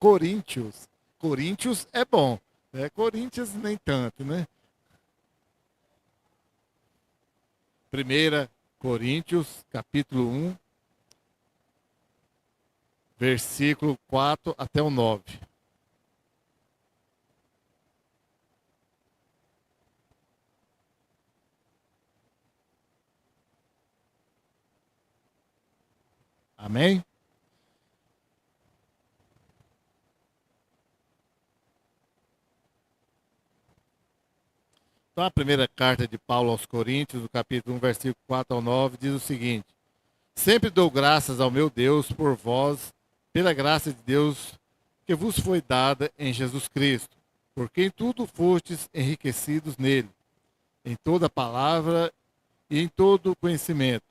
Coríntios. Coríntios é bom, né? Coríntios nem tanto, né? 1 Coríntios, capítulo 1, versículo 4 até o 9. Amém? Então, a primeira carta de Paulo aos Coríntios, do capítulo 1, versículo 4 ao 9, diz o seguinte: Sempre dou graças ao meu Deus por vós, pela graça de Deus que vos foi dada em Jesus Cristo, porque em tudo fostes enriquecidos nele, em toda palavra e em todo conhecimento,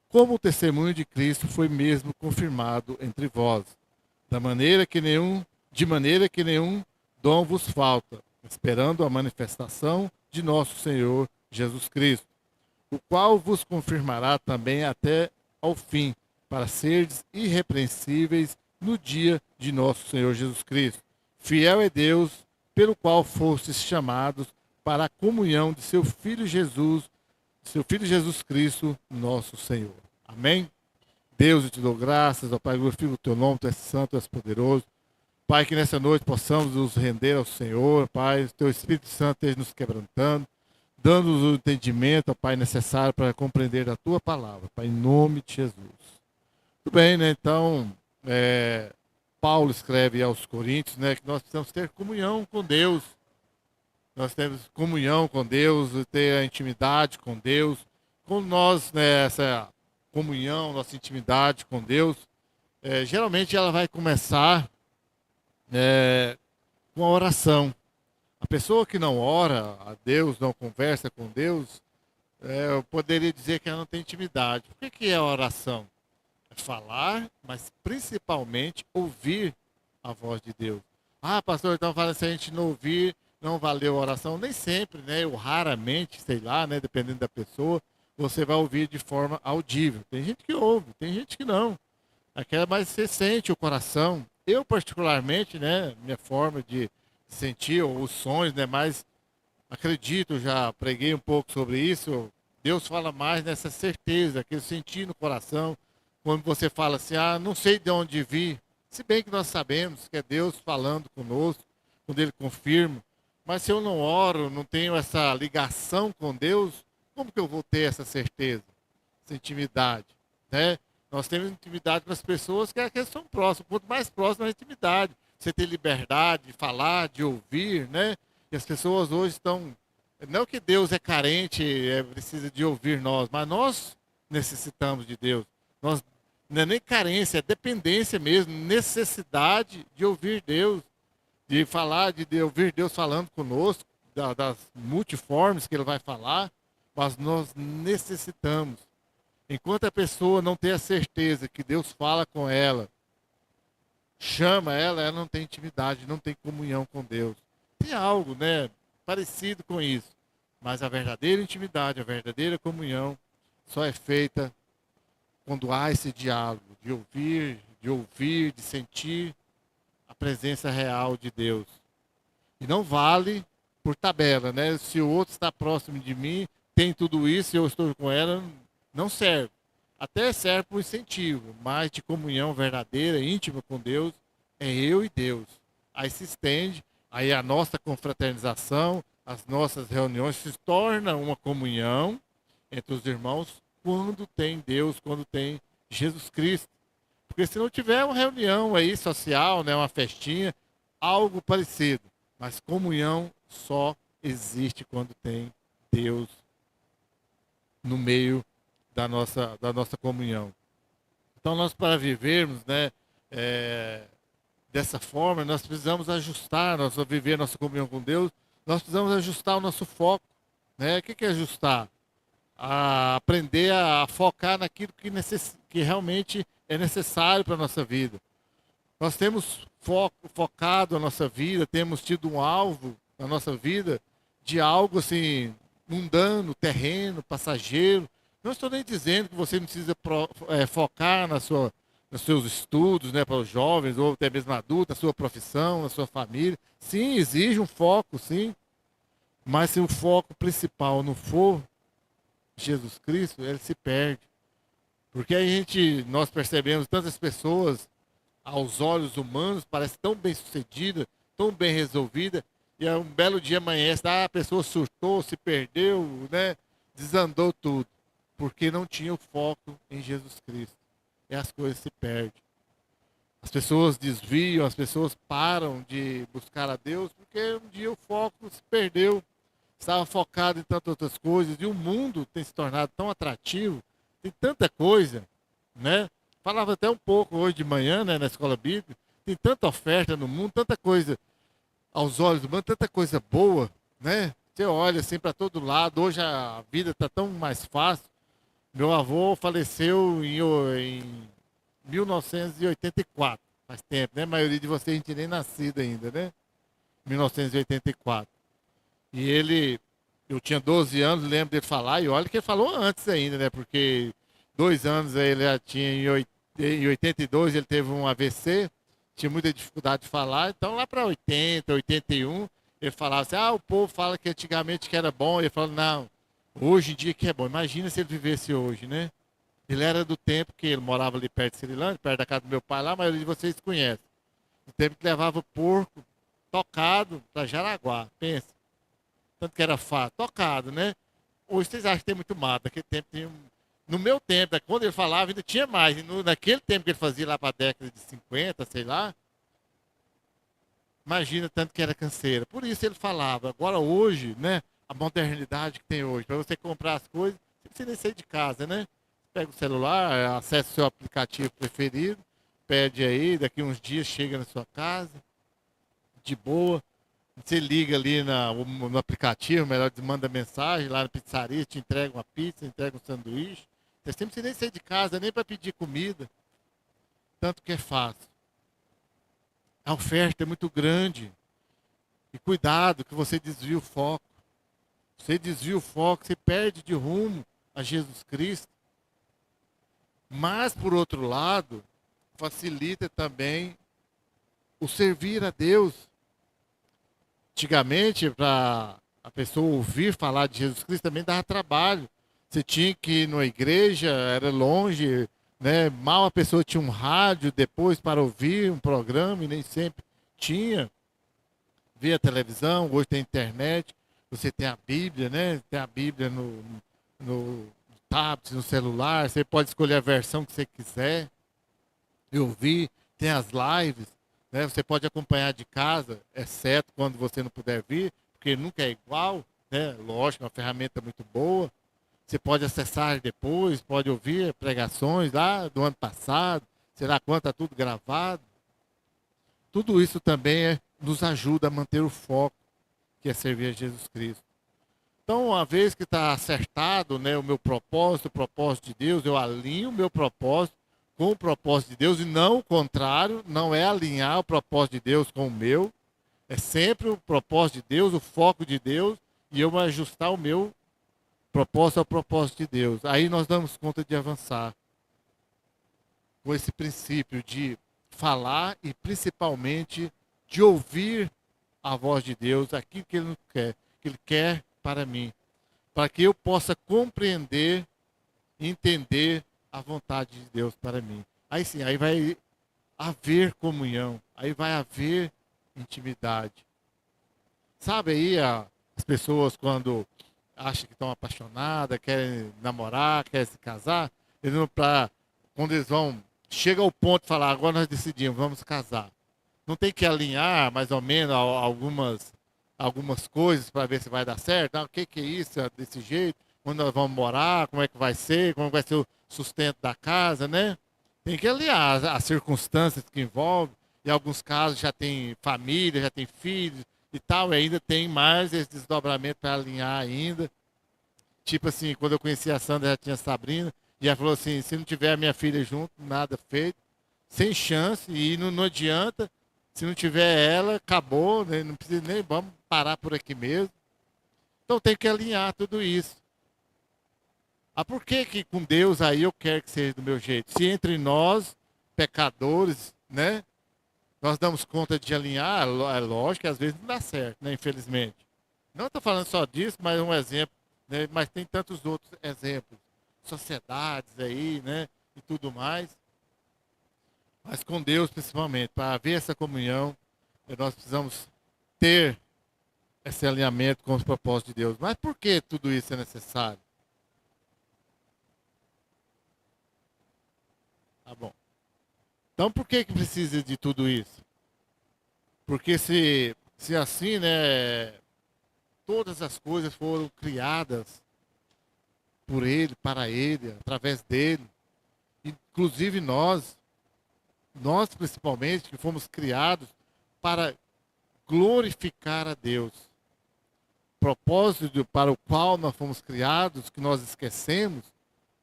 como o testemunho de Cristo foi mesmo confirmado entre vós, de maneira que nenhum dom vos falta, esperando a manifestação de nosso Senhor Jesus Cristo, o qual vos confirmará também até ao fim, para seres irrepreensíveis no dia de nosso Senhor Jesus Cristo. Fiel é Deus, pelo qual fostes chamados para a comunhão de seu Filho Jesus Cristo, nosso Senhor. Amém? Deus, eu te dou graças, ó Pai, glorifico o teu nome, tu és santo, tu és poderoso. Pai, que nessa noite possamos nos render ao Senhor, Pai, o teu Espírito Santo esteja nos quebrantando, dando-nos o entendimento, ó Pai, necessário para compreender a tua palavra, Pai, em nome de Jesus. Tudo bem, né? Então, Paulo escreve aos Coríntios, né, que nós precisamos ter comunhão com Deus. Nós temos comunhão com Deus, ter a intimidade com Deus. Quando nós, né, essa comunhão, nossa intimidade com Deus, geralmente ela vai começar com a oração. A pessoa que não ora a Deus, não conversa com Deus, eu poderia dizer que ela não tem intimidade. Por que é a oração? É falar, mas principalmente ouvir a voz de Deus. Ah, pastor, então fala, se a gente não ouvir, não valeu a oração. Nem sempre, né? Ou raramente, sei lá, né? Dependendo da pessoa, você vai ouvir de forma audível. Tem gente que ouve, tem gente que não. Aquela, mas você sente o coração. Eu, particularmente, né? Minha forma de sentir os sons, né? Mas acredito, já preguei um pouco sobre isso. Deus fala mais nessa certeza que eu senti no coração quando você fala assim: ah, não sei de onde vir. Se bem que nós sabemos que é Deus falando conosco, quando Ele confirma. Mas se eu não oro, não tenho essa ligação com Deus, como que eu vou ter essa certeza, essa intimidade, né? Nós temos intimidade com as pessoas que são próximas. Quanto mais próximo a intimidade, você ter liberdade de falar, de ouvir, né? E as pessoas hoje estão... Não que Deus é carente, precisa de ouvir nós, mas nós necessitamos de Deus. Nós, não é nem carência, é dependência mesmo, necessidade de ouvir Deus, de falar, de ouvir Deus falando conosco, das multiformes que Ele vai falar, mas nós necessitamos. Enquanto a pessoa não tem a certeza que Deus fala com ela, chama ela, ela não tem intimidade, não tem comunhão com Deus. Tem algo, né, parecido com isso. Mas a verdadeira intimidade, a verdadeira comunhão, só é feita quando há esse diálogo de ouvir, de sentir a presença real de Deus. E não vale por tabela, né? Se o outro está próximo de mim, tem tudo isso e eu estou com ela, não serve. Até serve por incentivo, mas de comunhão verdadeira, íntima com Deus, é eu e Deus. Aí se estende, aí a nossa confraternização, as nossas reuniões se torna uma comunhão entre os irmãos quando tem Deus, quando tem Jesus Cristo. Porque se não tiver uma reunião aí social, né, uma festinha, algo parecido, mas comunhão só existe quando tem Deus no meio da nossa comunhão. Então, nós, para vivermos, né, dessa forma, nós precisamos ajustar, nós vamos viver nossa comunhão com Deus, nós precisamos ajustar o nosso foco. Né? O que é ajustar? Aprender a focar naquilo que realmente é necessário para a nossa vida. Nós temos focado a nossa vida, temos tido um alvo na nossa vida de algo assim, mundano, terreno, passageiro. Não estou nem dizendo que você não precisa focar nos seus estudos, né, para os jovens, ou até mesmo adultos, na sua profissão, na sua família. Sim, exige um foco, sim. Mas se o foco principal não for Jesus Cristo, ele se perde. Porque nós percebemos tantas pessoas, aos olhos humanos, parece tão bem sucedida, tão bem resolvida, e aí um belo dia amanhece, a pessoa surtou, se perdeu, né? Desandou tudo, porque não tinha o foco em Jesus Cristo. E as coisas se perdem. As pessoas desviam, as pessoas param de buscar a Deus, porque um dia o foco se perdeu. Estava focado em tantas outras coisas, e o mundo tem se tornado tão atrativo, tem tanta coisa, né? Falava até um pouco hoje de manhã, né, na escola bíblica, tem tanta oferta no mundo, tanta coisa aos olhos humanos, tanta coisa boa, né? Você olha assim para todo lado, hoje a vida está tão mais fácil. Meu avô faleceu em 1984, faz tempo, né? A maioria de vocês não tinha nem nascido ainda, né? 1984. E ele, eu tinha 12 anos, lembro dele falar, e olha que ele falou antes ainda, né? Porque 2 anos ele já tinha, em 82 ele teve um AVC, tinha muita dificuldade de falar, então lá para 80, 81, ele falava assim, o povo fala que antigamente que era bom, ele falou, não, hoje em dia que é bom. Imagina se ele vivesse hoje, né? Ele era do tempo que ele morava ali perto de Ceilândia, perto da casa do meu pai lá, a maioria de vocês conhece. O tempo que levava porco tocado para Jaraguá, pensa. Tanto que era fácil, tocado, né? Hoje vocês acham que tem muito mato. Naquele tempo tinha. No meu tempo, quando ele falava, ainda tinha mais. E naquele tempo que ele fazia lá para a década de 50, sei lá, imagina tanto que era canseira. Por isso ele falava. Agora hoje, né? A modernidade que tem hoje, para você comprar as coisas, você precisa nem sair de casa, né? Pega o celular, acessa o seu aplicativo preferido, pede aí, daqui uns dias chega na sua casa, de boa. Você liga ali no aplicativo, melhor manda mensagem, lá na pizzaria, te entrega uma pizza, entrega um sanduíche. Você sempre precisa nem sair de casa, nem para pedir comida. Tanto que é fácil. A oferta é muito grande. E cuidado que você desvia o foco. Você desvia o foco, você perde de rumo a Jesus Cristo. Mas, por outro lado, facilita também o servir a Deus. Antigamente, para a pessoa ouvir falar de Jesus Cristo também dava trabalho. Você tinha que ir numa igreja, era longe, né? Mal a pessoa tinha um rádio depois para ouvir um programa, e nem sempre tinha. Via televisão, hoje tem internet, você tem a Bíblia, né? Tem a Bíblia no tablet, no celular, você pode escolher a versão que você quiser e ouvir. Tem as lives, né? Você pode acompanhar de casa, exceto quando você não puder vir, porque nunca é igual, né? Lógico, é uma ferramenta muito boa. Você pode acessar depois, pode ouvir pregações lá do ano passado, sei lá quanto, está tudo gravado. Tudo isso também nos ajuda a manter o foco, que é servir a Jesus Cristo. Então, uma vez que está acertado, né, o propósito de Deus, eu alinho o meu propósito com o propósito de Deus, e não o contrário, não é alinhar o propósito de Deus com o meu, é sempre o propósito de Deus, o foco de Deus, e eu ajustar o meu propósito ao propósito de Deus. Aí nós damos conta de avançar com esse princípio de falar e principalmente de ouvir a voz de Deus, aquilo que Ele quer para mim, para que eu possa compreender e entender a vontade de Deus para mim. Aí sim, aí vai haver comunhão, aí vai haver intimidade. Sabe aí as pessoas quando acham que estão apaixonadas, querem namorar, querem se casar, quando eles vão, chega ao ponto de falar, agora nós decidimos, vamos casar. Não tem que alinhar mais ou menos algumas coisas para ver se vai dar certo. O que é isso, desse jeito? Onde nós vamos morar? Como é que vai ser? Como vai ser o sustento da casa, né? Tem que alinhar as circunstâncias que envolvem. Em alguns casos já tem família, já tem filhos e tal, e ainda tem mais esse desdobramento para alinhar ainda. Tipo assim, quando eu conheci a Sandra, já tinha a Sabrina, e ela falou assim, se não tiver a minha filha junto, nada feito, sem chance, e não adianta. Se não tiver ela, acabou, né? Não precisa nem, vamos parar por aqui mesmo. Então tem que alinhar tudo isso. Por que com Deus aí eu quero que seja do meu jeito? Se entre nós pecadores, né? Nós damos conta de alinhar, é lógico que às vezes não dá certo, né? Infelizmente. Não estou falando só disso, mas um exemplo, né? Mas tem tantos outros exemplos. Sociedades aí, né? E tudo mais. Mas com Deus, principalmente, para haver essa comunhão, nós precisamos ter esse alinhamento com os propósitos de Deus. Mas por que tudo isso é necessário? Tá bom. Então por que precisa de tudo isso? Porque se assim, né, todas as coisas foram criadas por Ele, para Ele, através dele, inclusive nós principalmente, que fomos criados para glorificar a Deus. O propósito para o qual nós fomos criados, que nós esquecemos,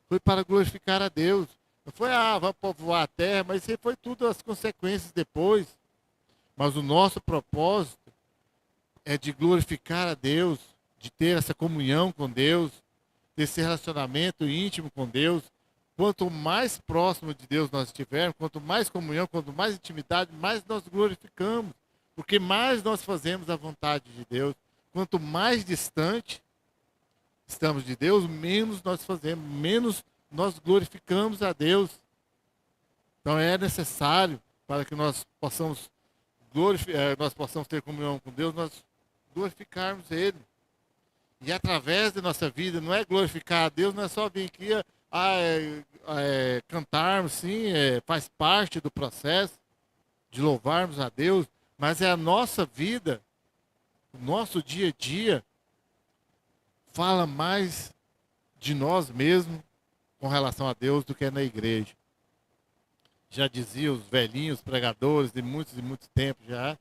foi para glorificar a Deus. Não foi, vamos povoar a terra, mas isso foi tudo as consequências depois. Mas o nosso propósito é de glorificar a Deus, de ter essa comunhão com Deus, ter esse relacionamento íntimo com Deus. Quanto mais próximo de Deus nós estivermos, quanto mais comunhão, quanto mais intimidade, mais nós glorificamos. Porque mais nós fazemos a vontade de Deus. Quanto mais distante estamos de Deus, menos nós fazemos, menos nós glorificamos a Deus. Então é necessário para que nós possamos ter comunhão com Deus, nós glorificarmos Ele. E através da nossa vida, não é glorificar a Deus, não é só vir aqui cantarmos, sim, faz parte do processo de louvarmos a Deus, mas é a nossa vida, o nosso dia a dia, fala mais de nós mesmos com relação a Deus do que é na igreja. Já diziam os velhinhos pregadores de muitos e muitos tempos já,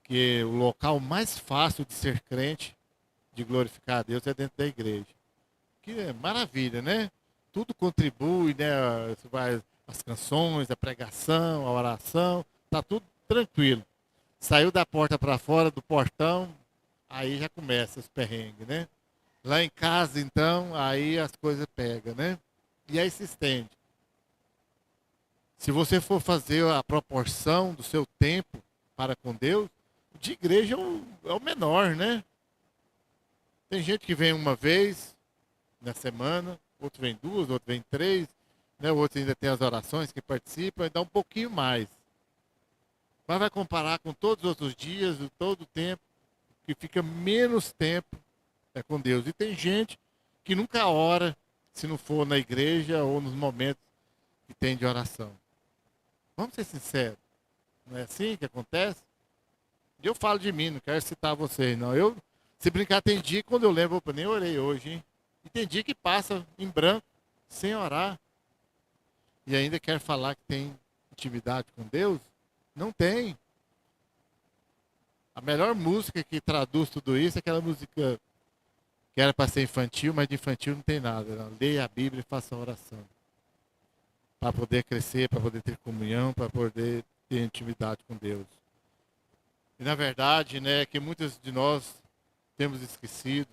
que o local mais fácil de ser crente, de glorificar a Deus, é dentro da igreja. Que é maravilha, né? Tudo contribui, né? As canções, a pregação, a oração, tá tudo tranquilo. Saiu da porta para fora, do portão, aí já começa os perrengues, né? Lá em casa, então, aí as coisas pegam, né? E aí se estende. Se você for fazer a proporção do seu tempo para com Deus, de igreja é o menor, né? Tem gente que vem uma vez na semana, outro vem duas, outro vem três, né? Outro ainda tem as orações que participam, e dá um pouquinho mais. Mas vai comparar com todos os outros dias, todo o tempo, que fica menos tempo com Deus. E tem gente que nunca ora se não for na igreja ou nos momentos que tem de oração. Vamos ser sinceros. Não é assim que acontece? Eu falo de mim, não quero citar vocês, não. Se brincar, tem dia que quando eu lembro, opa, nem orei hoje, hein? E tem dia que passa em branco, sem orar. E ainda quer falar que tem intimidade com Deus? Não tem. A melhor música que traduz tudo isso é aquela música que era para ser infantil, mas de infantil não tem nada. Não. Leia a Bíblia e faça a oração. Para poder crescer, para poder ter comunhão, para poder ter intimidade com Deus. E na verdade, né, que muitos de nós temos esquecido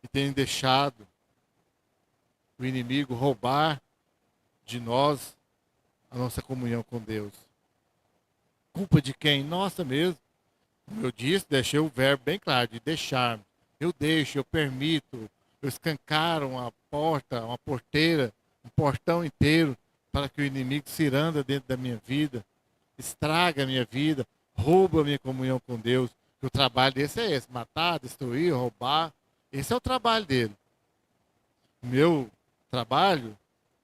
e tem deixado o inimigo roubar de nós a nossa comunhão com Deus. Culpa de quem? Nossa mesmo. Como eu disse, deixei o verbo bem claro, de deixar. Eu deixo, eu permito, eu escancaro uma porta, uma porteira, um portão inteiro para que o inimigo ciranda dentro da minha vida, estraga a minha vida, rouba a minha comunhão com Deus. O trabalho desse é esse, matar, destruir, roubar. Esse é o trabalho dele. O meu trabalho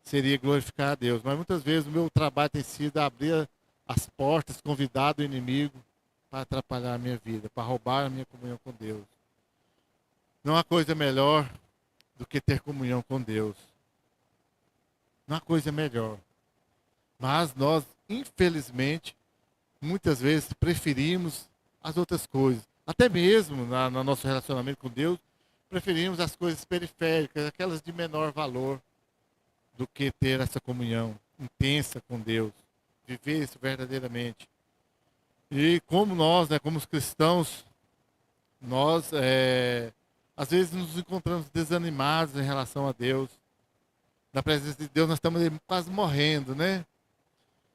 seria glorificar a Deus, mas muitas vezes o meu trabalho tem sido abrir as portas, convidar o inimigo para atrapalhar a minha vida, para roubar a minha comunhão com Deus. Não há coisa melhor do que ter comunhão com Deus. Não há coisa melhor. Mas nós, infelizmente, muitas vezes preferimos as outras coisas. Até mesmo no nosso relacionamento com Deus, preferimos as coisas periféricas, aquelas de menor valor, do que ter essa comunhão intensa com Deus. Viver isso verdadeiramente. E como nós, né, como os cristãos, nós às vezes nos encontramos desanimados em relação a Deus. na presença de Deus, nós estamos quase morrendo, né?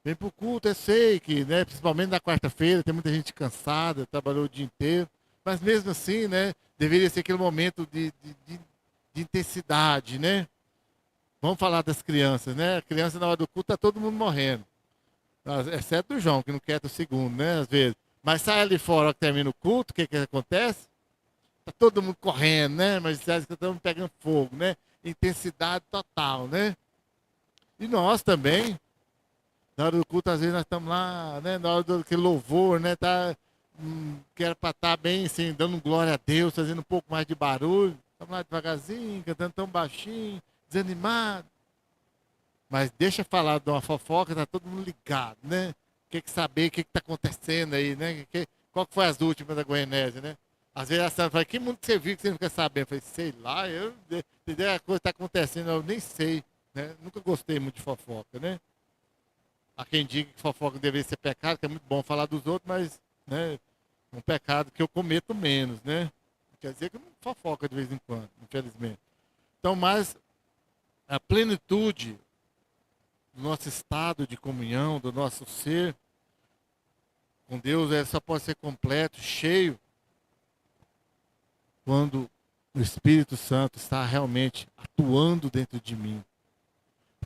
Vem para o culto, eu sei que, né, principalmente na quarta-feira, tem muita gente cansada, trabalhou o dia inteiro, mas mesmo assim, né, deveria ser aquele momento de intensidade, né? Vamos falar das crianças, né? A criança na hora do culto tá todo mundo morrendo. Exceto o João, que não quer o segundo, né? Às vezes. Mas sai ali fora, hora que termina o culto, o que que acontece? Tá todo mundo correndo, né? Mas sabe que estamos pegando fogo, né? Intensidade total, né? E nós também, na hora do culto, às vezes nós estamos lá, né? Na hora do que louvor, né? Tá, que era para estar bem, assim, dando glória a Deus, fazendo um pouco mais de barulho. Estamos lá devagarzinho, cantando tão baixinho, desanimado. Mas deixa falar de uma fofoca, tá todo mundo ligado, né? Quer que saber o que está acontecendo aí, né? Qual que foi as últimas da Goianésia, né? Às vezes a senhora fala, que mundo que você viu que você não quer saber? Eu falei, sei lá, a coisa está acontecendo, eu nem sei, né? Nunca gostei muito de fofoca, né? Há quem diga que fofoca deveria ser pecado, que é muito bom falar dos outros, mas, né? Um pecado que eu cometo menos, né? Quer dizer que eu não fofoca de vez em quando, infelizmente. Então, mas a plenitude do nosso estado de comunhão, do nosso ser com Deus, só pode ser completo, cheio, quando o Espírito Santo está realmente atuando dentro de mim.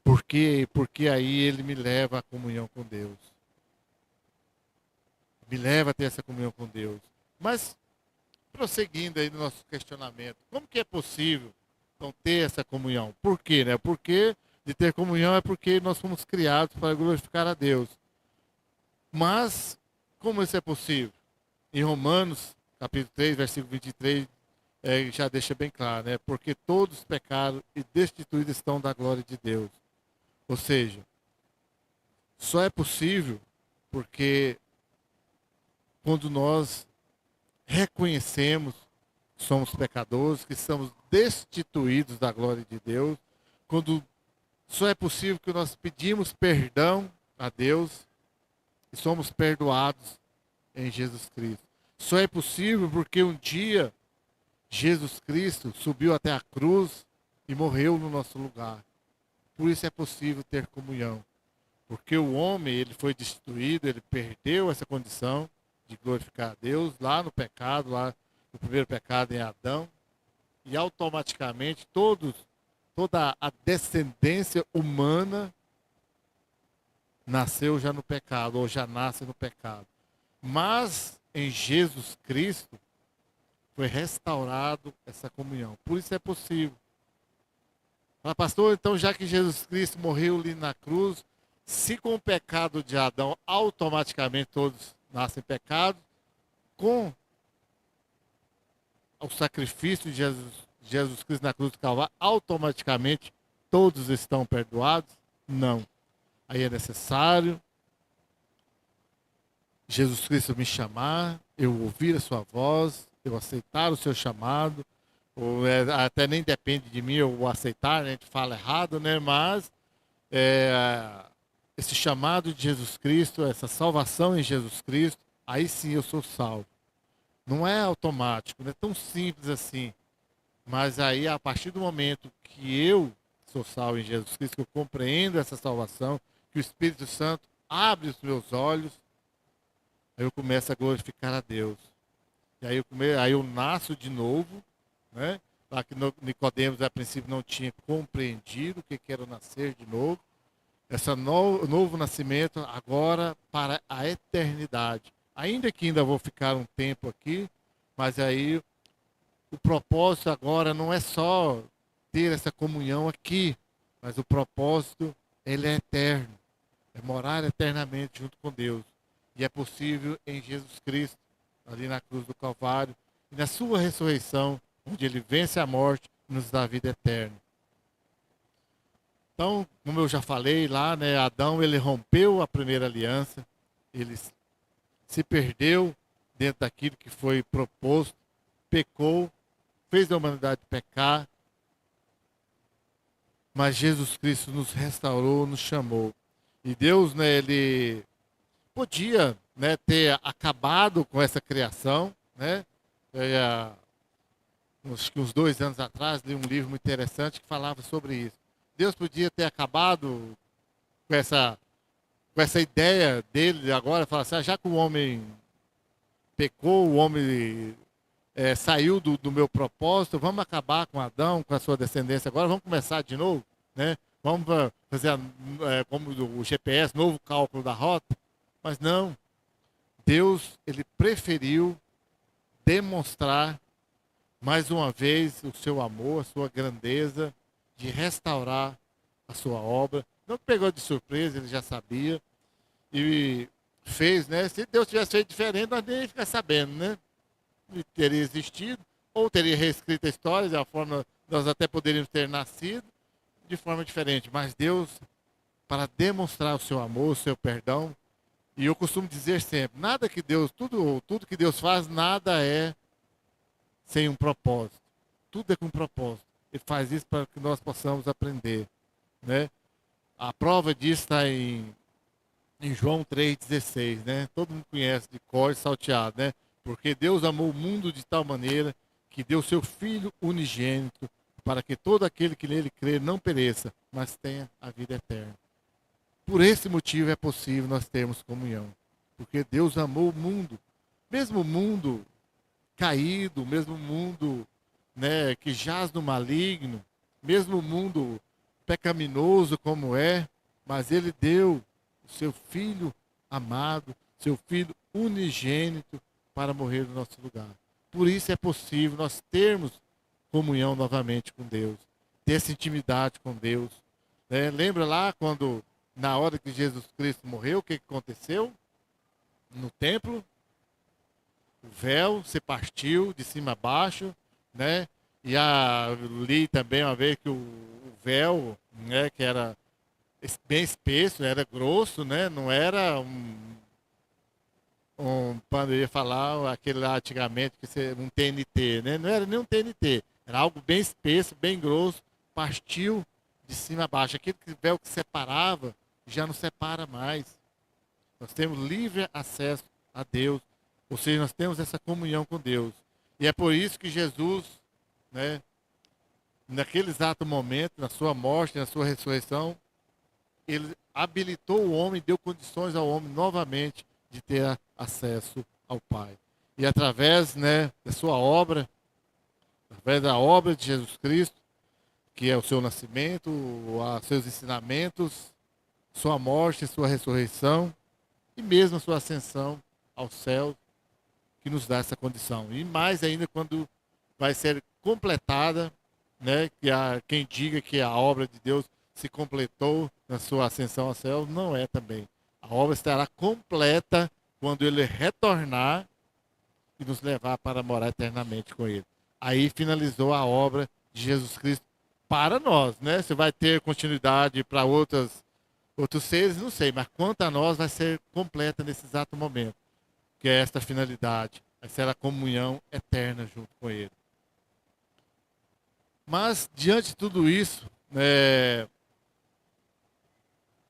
Por quê? Porque aí ele me leva à comunhão com Deus. Me leva a ter essa comunhão com Deus. Mas, prosseguindo aí no nosso questionamento, como que é possível então, ter essa comunhão? Por quê? Né? Porque de ter comunhão é porque nós fomos criados para glorificar a Deus. Mas, como isso é possível? Em Romanos, capítulo 3, versículo 23, já deixa bem claro, né? Porque todos pecaram e destituídos estão da glória de Deus. Ou seja, só é possível porque quando nós reconhecemos que somos pecadores, que estamos destituídos da glória de Deus, quando só é possível que nós pedimos perdão a Deus e somos perdoados em Jesus Cristo. Só é possível porque um dia Jesus Cristo subiu até a cruz e morreu no nosso lugar. Por isso é possível ter comunhão. Porque o homem, ele foi destituído, ele perdeu essa condição de glorificar a Deus lá no pecado, lá no primeiro pecado em Adão. E automaticamente toda a descendência humana nasceu já no pecado, ou já nasce no pecado. Mas em Jesus Cristo foi restaurado essa comunhão. Por isso é possível. Fala, pastor, então já que Jesus Cristo morreu ali na cruz, se com o pecado de Adão automaticamente todos nascem pecados, com o sacrifício de Jesus Cristo na cruz do Calvário, automaticamente todos estão perdoados? Não. Aí é necessário Jesus Cristo me chamar, eu ouvir a sua voz, eu aceitar o seu chamado, ou até nem depende de mim eu aceitar, né? A gente fala errado, né? Mas esse chamado de Jesus Cristo, essa salvação em Jesus Cristo, aí sim eu sou salvo. Não é automático, não é tão simples assim. Mas aí, a partir do momento que eu sou salvo em Jesus Cristo, que eu compreendo essa salvação, que o Espírito Santo abre os meus olhos, aí eu começo a glorificar a Deus. E aí eu nasço de novo, né? Lá que Nicodemos, a princípio, não tinha compreendido o que era nascer de novo. Esse novo nascimento agora para a eternidade. Ainda que ainda vou ficar um tempo aqui, mas aí o propósito agora não é só ter essa comunhão aqui, mas o propósito, ele é eterno. É morar eternamente junto com Deus. E é possível em Jesus Cristo, ali na cruz do Calvário, e na sua ressurreição, onde ele vence a morte e nos dá a vida eterna. Então, como eu já falei lá, né, Adão, ele rompeu a primeira aliança, ele se perdeu dentro daquilo que foi proposto, pecou, fez a humanidade pecar, mas Jesus Cristo nos restaurou, nos chamou. E Deus, né, ele podia, né, ter acabado com essa criação, né? Acho que uns 2 anos atrás li um livro muito interessante que falava sobre isso. Deus podia ter acabado com essa ideia dele agora, falar assim, já que o homem pecou, o homem saiu do meu propósito, vamos acabar com Adão, com a sua descendência agora, vamos começar de novo, né? Vamos fazer como o GPS, novo cálculo da rota. Mas não, Deus, ele preferiu demonstrar mais uma vez o seu amor, a sua grandeza, de restaurar a sua obra. Não pegou de surpresa, ele já sabia. E fez, né? Se Deus tivesse feito diferente, nós nem ia ficar sabendo, né? Ele teria existido, ou teria reescrito a história de uma forma, nós até poderíamos ter nascido de forma diferente. Mas Deus, para demonstrar o seu amor, o seu perdão, e eu costumo dizer sempre, nada que Deus, tudo que Deus faz, nada é sem um propósito. Tudo é com um propósito. Ele faz isso para que nós possamos aprender, né? A prova disso está em João 3,16, né? Todo mundo conhece de cor e salteado, né? Porque Deus amou o mundo de tal maneira que deu seu Filho unigênito para que todo aquele que nele crer não pereça, mas tenha a vida eterna. Por esse motivo é possível nós termos comunhão. Porque Deus amou o mundo, mesmo o mundo caído, mesmo o mundo, né, que jaz no maligno, mesmo o mundo pecaminoso como é, mas ele deu o seu Filho amado, seu Filho unigênito para morrer no nosso lugar. Por isso é possível nós termos comunhão novamente com Deus, ter essa intimidade com Deus. Né? Lembra lá quando, na hora que Jesus Cristo morreu, o que aconteceu? No templo, o véu se partiu de cima a baixo, né? E li também uma vez que o véu, né, que era bem espesso, era grosso, né? Não era quando eu ia falar aquele lá antigamente, um TNT, né? Não era nem um TNT, era algo bem espesso, bem grosso, partiu de cima a baixo. Aquele véu que separava, já não separa mais. Nós temos livre acesso a Deus, ou seja, nós temos essa comunhão com Deus. E é por isso que Jesus, né, naquele exato momento, na sua morte, na sua ressurreição, ele habilitou o homem, deu condições ao homem novamente de ter acesso ao Pai. E através, né, da sua obra, através da obra de Jesus Cristo, que é o seu nascimento, os seus ensinamentos, sua morte, sua ressurreição e mesmo a sua ascensão ao céu, que nos dá essa condição. E mais ainda quando vai ser completada, né, que quem diga que a obra de Deus se completou na sua ascensão ao céu, não é também. A obra estará completa quando ele retornar e nos levar para morar eternamente com ele. Aí finalizou a obra de Jesus Cristo para nós, né? Se vai ter continuidade para outros seres, não sei, mas quanto a nós vai ser completa nesse exato momento, que é esta finalidade, vai ser a comunhão eterna junto com ele. Mas, diante de tudo isso,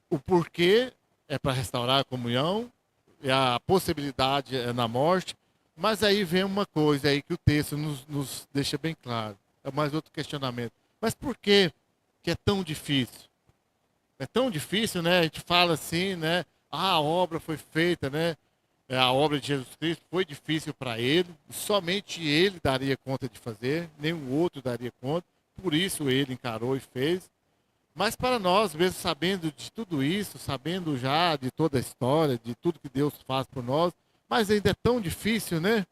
o porquê é para restaurar a comunhão, e a possibilidade é na morte, mas aí vem uma coisa aí que o texto nos deixa bem claro. É mais outro questionamento. Mas por que é tão difícil? É tão difícil, né? A gente fala assim, né? A obra foi feita, né? A obra de Jesus Cristo foi difícil para ele, somente ele daria conta de fazer, nenhum outro daria conta, por isso ele encarou e fez. Mas para nós, mesmo sabendo de tudo isso, sabendo já de toda a história, de tudo que Deus faz por nós, mas ainda é tão difícil, né?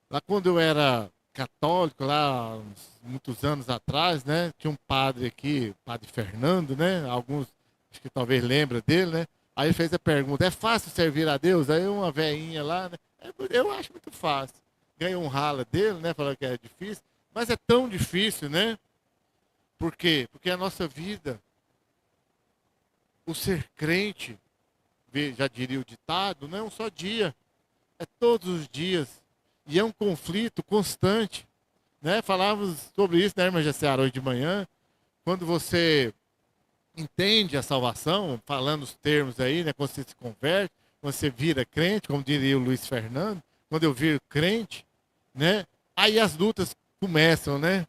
Lá quando eu era católico, lá muitos anos atrás, né? Tinha um padre aqui, padre Fernando, né? Alguns, acho que talvez lembram dele, né? Aí ele fez a pergunta, é fácil servir a Deus? Aí uma velhinha lá, né? Eu acho muito fácil. Ganhou um rala dele, né? Falando que era difícil. Mas é tão difícil, né? Por quê? Porque a nossa vida, o ser crente, já diria o ditado, não é um só dia. É todos os dias. E é um conflito constante. Né? Falávamos sobre isso, né, irmã Jaciara, hoje de manhã. Quando você entende a salvação, falando os termos aí, né? Quando você se converte, quando você vira crente, como diria o Luiz Fernando, quando eu viro crente, né? Aí as lutas começam, né?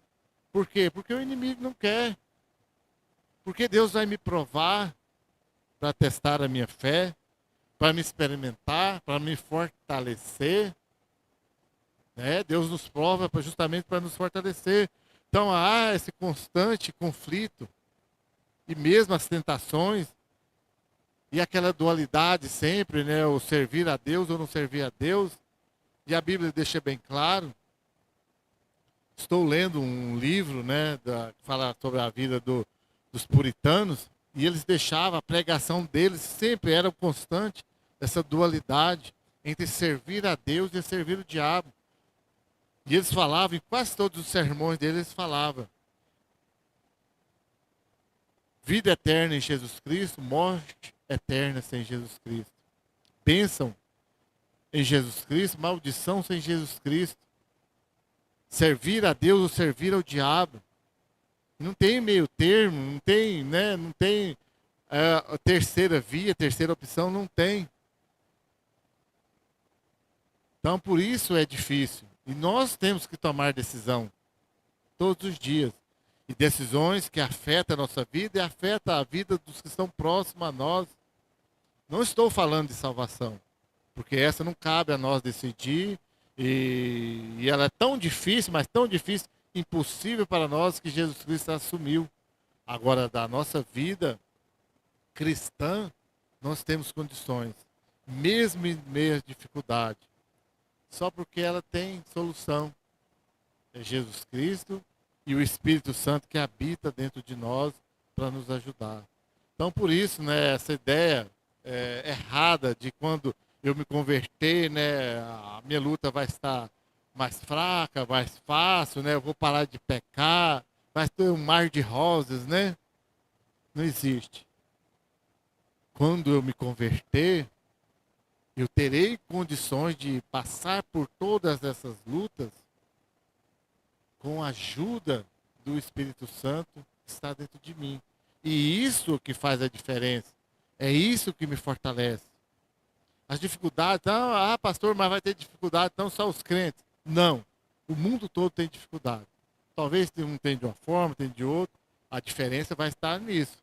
Por quê? Porque o inimigo não quer. Porque Deus vai me provar para testar a minha fé, para me experimentar, para me fortalecer. Né? Deus nos prova justamente para nos fortalecer. Então há esse constante conflito, e mesmo as tentações, e aquela dualidade sempre, né? O servir a Deus ou não servir a Deus. E a Bíblia deixa bem claro. Estou lendo um livro, né, que fala sobre a vida dos puritanos, e eles deixavam, a pregação deles sempre era constante, essa dualidade entre servir a Deus e servir o diabo. E eles falavam, em quase todos os sermões deles, eles falavam: vida eterna em Jesus Cristo, morte eterna sem Jesus Cristo. Bênção em Jesus Cristo, maldição sem Jesus Cristo. Servir a Deus ou servir ao diabo. Não tem meio termo, não tem, né? Não tem terceira via, terceira opção, não tem. Então, por isso é difícil. E nós temos que tomar decisão todos os dias. E decisões que afetam a nossa vida e afetam a vida dos que estão próximos a nós. Não estou falando de salvação, porque essa não cabe a nós decidir. E ela é tão difícil, mas tão difícil, impossível para nós, que Jesus Cristo assumiu. Agora, da nossa vida cristã, nós temos condições, mesmo em meio à dificuldade, só porque ela tem solução. É Jesus Cristo e o Espírito Santo que habita dentro de nós para nos ajudar. Então, por isso, né, essa ideia errada de quando eu me converter, né, a minha luta vai estar mais fraca, mais fácil, né, eu vou parar de pecar, vai ter um mar de rosas, né? Não existe. Quando eu me converter, eu terei condições de passar por todas essas lutas com a ajuda do Espírito Santo que está dentro de mim. E isso que faz a diferença. É isso que me fortalece. As dificuldades, pastor, mas vai ter dificuldade, não só os crentes. Não, o mundo todo tem dificuldade. Talvez um tenha de uma forma, tem de outra. A diferença vai estar nisso.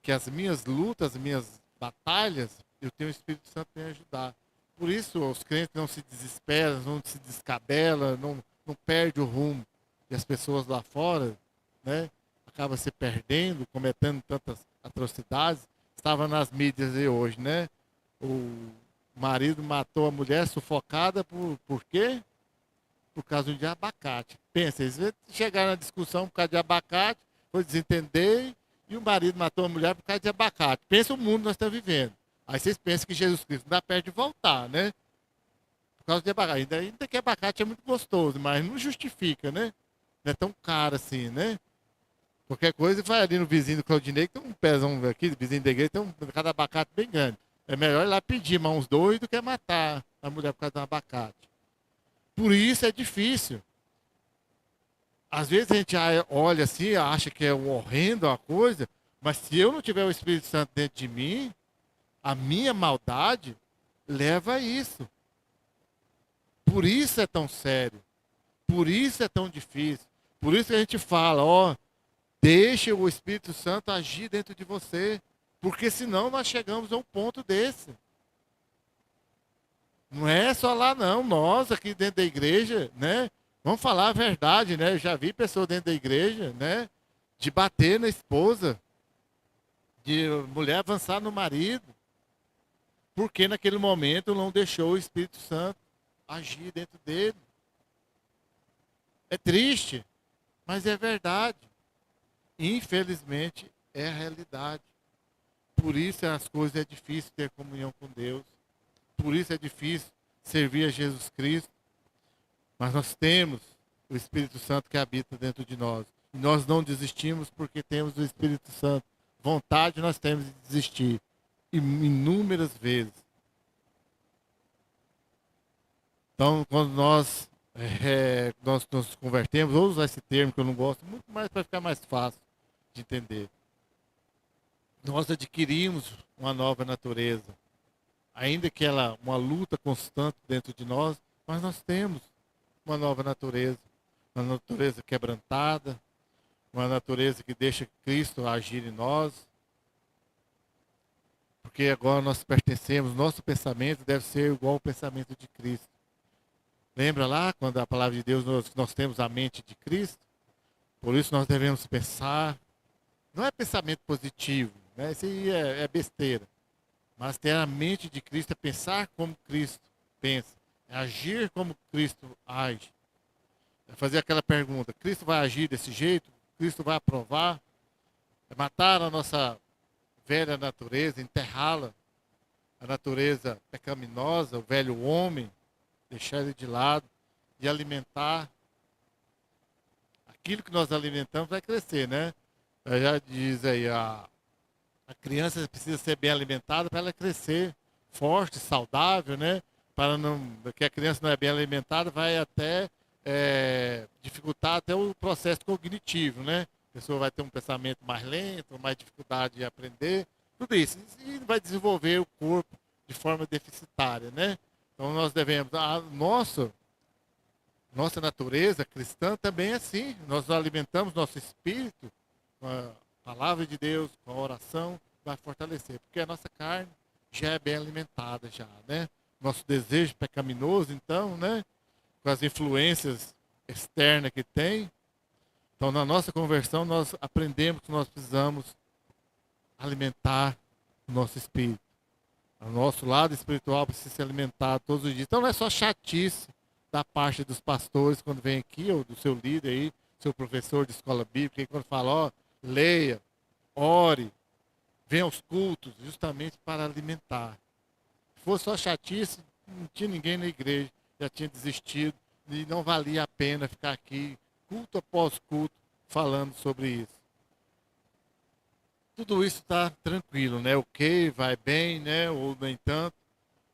Que as minhas lutas, as minhas batalhas, eu tenho o Espírito Santo para me ajudar. Por isso os crentes não se desesperam, não se descabelam, não perdem o rumo. E as pessoas lá fora, né, acabam se perdendo, cometendo tantas atrocidades. Estava nas mídias de hoje, né? O marido matou a mulher sufocada por quê? Por causa de abacate. Pensa, eles chegaram na discussão por causa de abacate, foi desentender, e o marido matou a mulher por causa de abacate. Pensa o mundo que nós estamos vivendo. Aí vocês pensam que Jesus Cristo não dá perto de voltar, né? Por causa de abacate. Ainda que abacate é muito gostoso, mas não justifica, né? Não é tão caro assim, né? Qualquer coisa, vai ali no vizinho do Claudinei, que tem um pezão aqui, vizinho da igreja, tem um cada abacate bem grande. É melhor ir lá pedir mãos dois do que matar a mulher por causa de um abacate. Por isso é difícil. Às vezes a gente olha assim, acha que é horrendo a coisa, mas se eu não tiver o Espírito Santo dentro de mim, a minha maldade leva a isso. Por isso é tão sério. Por isso é tão difícil. Por isso que a gente fala, deixe o Espírito Santo agir dentro de você. Porque senão nós chegamos a um ponto desse. Não é só lá não, nós aqui dentro da igreja, né? Vamos falar a verdade, né? Eu já vi pessoas dentro da igreja, né? De bater na esposa, de mulher avançar no marido. Porque naquele momento não deixou o Espírito Santo agir dentro dele. É triste, mas é verdade. Infelizmente, é a realidade. Por isso as coisas é difícil ter comunhão com Deus. Por isso é difícil servir a Jesus Cristo. Mas nós temos o Espírito Santo que habita dentro de nós. E nós não desistimos porque temos o Espírito Santo. Vontade nós temos de desistir. Inúmeras vezes. Então, quando nós nos convertemos, vou usar esse termo que eu não gosto, muito mais para ficar mais fácil de entender. Nós adquirimos uma nova natureza. Ainda que ela uma luta constante dentro de nós, mas nós temos uma nova natureza. Uma natureza quebrantada, uma natureza que deixa Cristo agir em nós, porque agora nós pertencemos, nosso pensamento deve ser igual ao pensamento de Cristo. Lembra lá quando a palavra de Deus, nós temos a mente de Cristo? Por isso nós devemos pensar, não é pensamento positivo, né? Isso aí é besteira. Mas ter a mente de Cristo é pensar como Cristo pensa, é agir como Cristo age. É fazer aquela pergunta: Cristo vai agir desse jeito? Cristo vai aprovar? É matar a nossa velha natureza, enterrá-la, a natureza pecaminosa, o velho homem, deixar ele de lado e alimentar. Aquilo que nós alimentamos vai crescer, né? Já diz aí, a criança precisa ser bem alimentada para ela crescer forte, saudável, né? Para não, porque a criança não é bem alimentada, vai até dificultar até o processo cognitivo, né? A pessoa vai ter um pensamento mais lento, mais dificuldade de aprender, tudo isso. E vai desenvolver o corpo de forma deficitária, né? Então nós devemos, nossa natureza cristã também é assim. Nós alimentamos nosso espírito com a palavra de Deus, com a oração, vai fortalecer. Porque a nossa carne já é bem alimentada já, né? Nosso desejo pecaminoso, então, né? Com as influências externas que tem. Então, na nossa conversão, nós aprendemos que nós precisamos alimentar o nosso espírito. O nosso lado espiritual precisa se alimentar todos os dias. Então, não é só chatice da parte dos pastores quando vem aqui, ou do seu líder aí, seu professor de escola bíblica, e quando fala, ó, leia, ore, venha aos cultos, justamente para alimentar. Se fosse só chatice, não tinha ninguém na igreja, já tinha desistido, e não valia a pena ficar aqui, culto após culto, falando sobre isso. Tudo isso está tranquilo, né? Ok, vai bem, né? Ou nem tanto.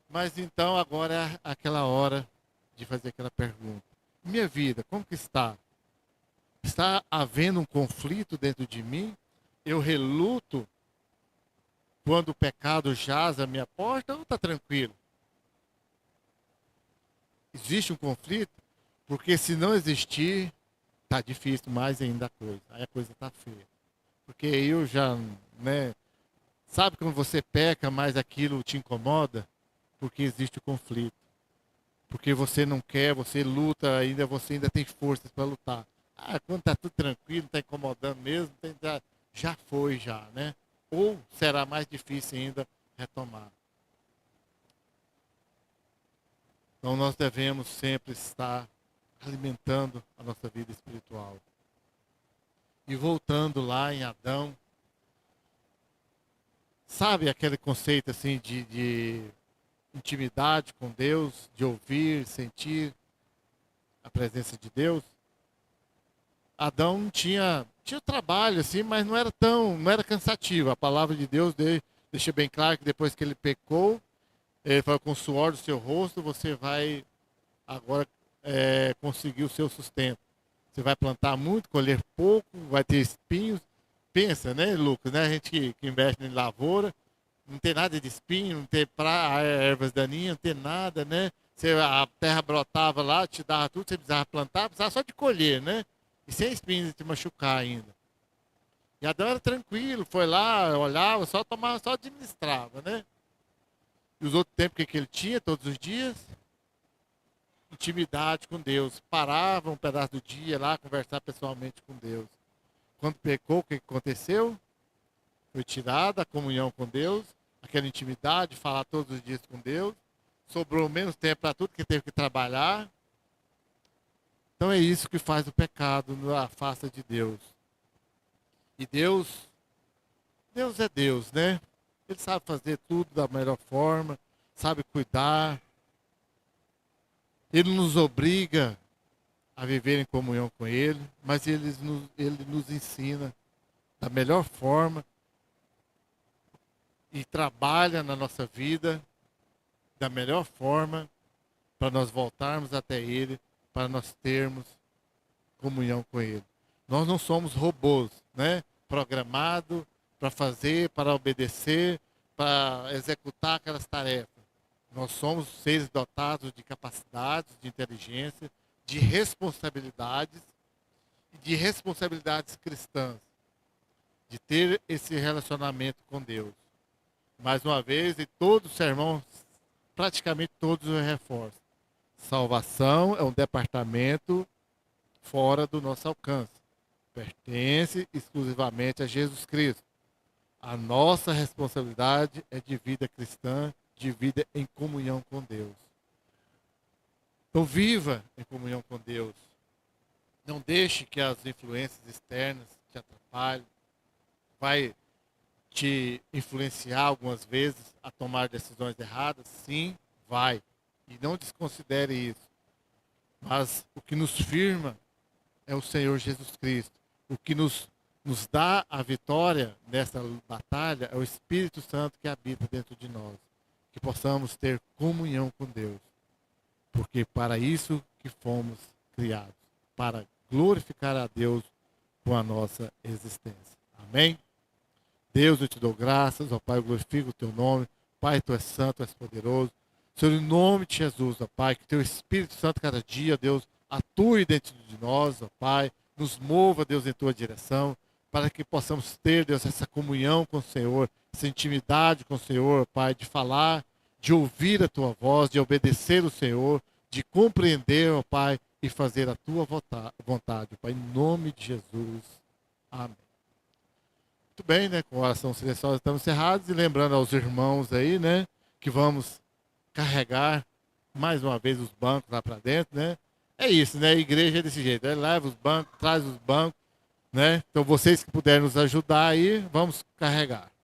Mas então agora é aquela hora de fazer aquela pergunta. Minha vida, como que está? Está havendo um conflito dentro de mim? Eu reluto quando o pecado jaz à minha porta ou está tranquilo? Existe um conflito? Porque se não existir, está difícil mais ainda a coisa. Aí a coisa está feia. Porque eu já, né? Sabe quando você peca, mas aquilo te incomoda? Porque existe o conflito. Porque você não quer, você luta ainda, você ainda tem forças para lutar. Ah, quando está tudo tranquilo, não está incomodando mesmo, já foi já, né? Ou será mais difícil ainda retomar. Então nós devemos sempre estar alimentando a nossa vida espiritual. E voltando lá em Adão, sabe aquele conceito assim de intimidade com Deus, de ouvir, sentir a presença de Deus? Adão tinha trabalho assim, mas não era cansativo. A palavra de Deus deixa bem claro que depois que ele pecou, ele falou: com o suor do seu rosto você vai agora conseguir o seu sustento. Você vai plantar muito, colher pouco, vai ter espinhos. Pensa, né, Lucas, né? A gente que investe em lavoura, não tem nada de espinho, não tem ervas daninhas, não tem nada, né? A terra brotava lá, te dava tudo, você precisava plantar, precisava só de colher, né? E sem espinhos de te machucar ainda. E Adão era tranquilo, foi lá, olhava, só tomava, só administrava, né? E os outros tempos que ele tinha, todos os dias, intimidade com Deus. Parava um pedaço do dia lá, conversar pessoalmente com Deus. Quando pecou, o que aconteceu? Foi tirada a comunhão com Deus, aquela intimidade, falar todos os dias com Deus. Sobrou menos tempo para tudo que teve que trabalhar. Então é isso que faz o pecado, nos afasta de Deus. E Deus é Deus, né? Ele sabe fazer tudo da melhor forma, sabe cuidar. Ele nos obriga a viver em comunhão com Ele, mas ele nos ensina da melhor forma e trabalha na nossa vida da melhor forma para nós voltarmos até Ele, para nós termos comunhão com Ele. Nós não somos robôs, né? Programados para fazer, para obedecer, para executar aquelas tarefas. Nós somos seres dotados de capacidades, de inteligência, de responsabilidades de responsabilidades cristãs, de ter esse relacionamento com Deus. Mais uma vez, em todo o sermão, praticamente todos eu reforço. Salvação é um departamento fora do nosso alcance. Pertence exclusivamente a Jesus Cristo. A nossa responsabilidade é de vida cristã, de vida em comunhão com Deus. Então, viva em comunhão com Deus. Não deixe que as influências externas te atrapalhem. Vai te influenciar algumas vezes a tomar decisões erradas? Sim, vai. E não desconsidere isso. Mas o que nos firma é o Senhor Jesus Cristo. O que nos dá a vitória nessa batalha é o Espírito Santo que habita dentro de nós. Que possamos ter comunhão com Deus. Porque para isso que fomos criados. Para glorificar a Deus com a nossa existência. Amém? Deus, eu te dou graças, ó Pai, eu glorifico o teu nome. Pai, tu és santo, tu és poderoso. Senhor, em nome de Jesus, ó Pai, que teu Espírito Santo cada dia, Deus, atue dentro de nós, ó Pai, nos mova, Deus, em tua direção, para que possamos ter, Deus, essa comunhão com o Senhor, essa intimidade com o Senhor, ó Pai, de falar, de ouvir a tua voz, de obedecer o Senhor, de compreender, ó Pai, e fazer a tua vontade, ó Pai, em nome de Jesus. Amém. Muito bem, né? Com a oração silenciosa estamos encerrados. E lembrando aos irmãos aí, né? Que vamos carregar mais uma vez os bancos lá para dentro, né? É isso, né? A igreja é desse jeito. Né? Leva os bancos, traz os bancos, né? Então vocês que puderem nos ajudar aí, vamos carregar.